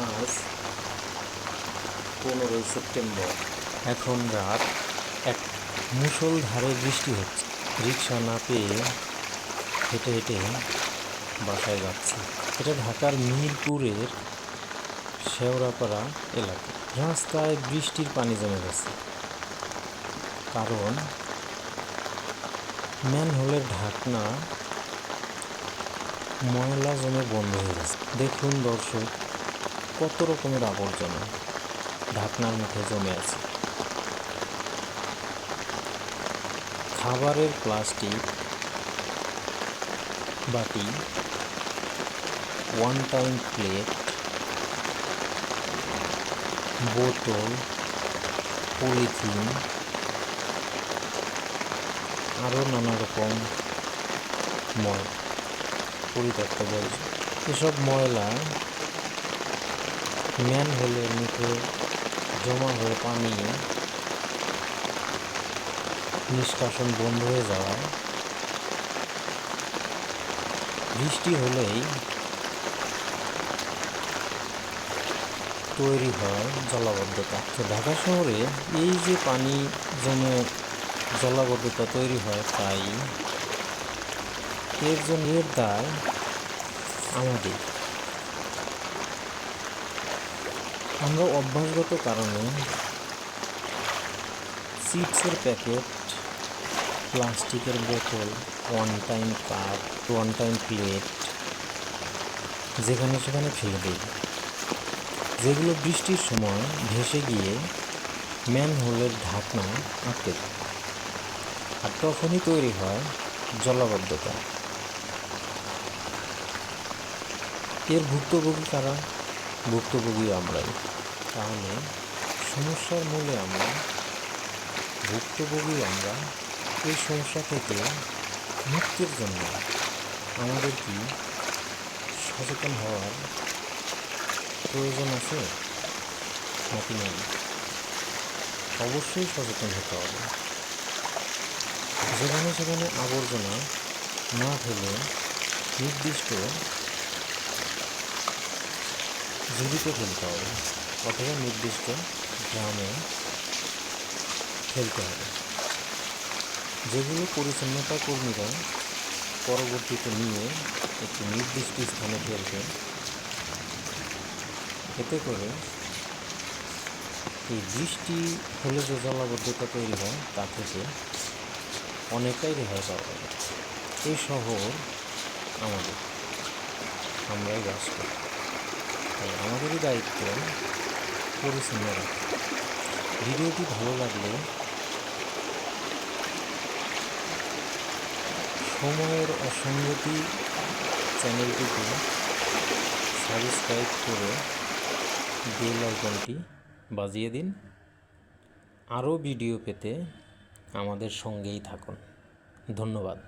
আজ 15ই সেপ্টেম্বর। এখন রাত 1। মুষলধারে বৃষ্টি হচ্ছে। রিক্সা না পেয়ে হেঁটে হেঁটে বাসায় যাচ্ছি। এটা ঢাকার মিরপুরের শেওড়াপাড়া এলাকা। রাস্তায় বৃষ্টির পানি জমে গেছে, কারণ ম্যানহোলের ঢাকনা ময়লা জমে বন্ধ হয়ে গেছে। দেখুন দর্শক, কত রকমের আবর্জনা ঢাকনার মুখে জমে আছে। খাবারের প্লাস্টিক, বাটি, ওয়ান টাইম প্লেট, বোতল, পলিথিন, আরও নানা রকম পরিত্যক্ত বর্জ্য। এসব ময়লা ম্যানহোলের মুখে জমা হয়ে পানি নিষ্কাশন বন্ধ হয়ে যাওয়ায় বৃষ্টি হলেই তৈরি হয় জলাবদ্ধতা। তো ঢাকা শহরে এই যে পানি জমে জলাবদ্ধতা তৈরি হয়, তাই এর দায় আমাদের। আমরা অভ্যাসগত কারণে চিপসের প্যাকেট, প্লাস্টিকের বোতল, one time cup, one time plate যেখানে সেখানে ফেলে দিই, যেগুলো বৃষ্টির সময় ভেসে গিয়ে ম্যানহোলের ঢাকনা আটকে যায়, আর তখনই তৈরি হয় জলাবদ্ধতা। এর ভুক্তভোগী কারা? ভুক্তভোগী আমরাই। তাহলে সমস্যার মূলে আমরা, ভুক্তভোগী আমরা। এই সমস্যা থেকে মুক্তির জন্য আমাদের কি সচেতন হওয়ার প্রয়োজন আছে নাকি নেই? অবশ্যই সচেতন হতে হবে। যেখানে সেখানে আবর্জনা না ফেলে নির্দিষ্ট ঝুড়িতে ফেলতে হবে, অথবা নির্দিষ্ট ড্রামে ফেলতে হবে, যেগুলো পরিচ্ছন্নতা কর্মীরা পরবর্তীতে নিয়ে একটি নির্দিষ্ট স্থানে ফেলবে। এতে করে এই বৃষ্টি হলে যে জলাবদ্ধতা তৈরি হয় তা থেকে অনেকটাই রেহাই পাওয়া যাবে। এই শহর আমাদের, আমরাই বাস করি, তাই আমাদেরই দায়িত্ব পরিচ্ছন্ন রাখা। ভিডিওটি ভালো লাগলে সময়ের অসঙ্গতি চ্যানেলটিকে সাবস্ক্রাইব করে বেল আইকনটি বাজিয়ে দিন। আরও ভিডিও পেতে আমাদের সঙ্গেই থাকুন। ধন্যবাদ।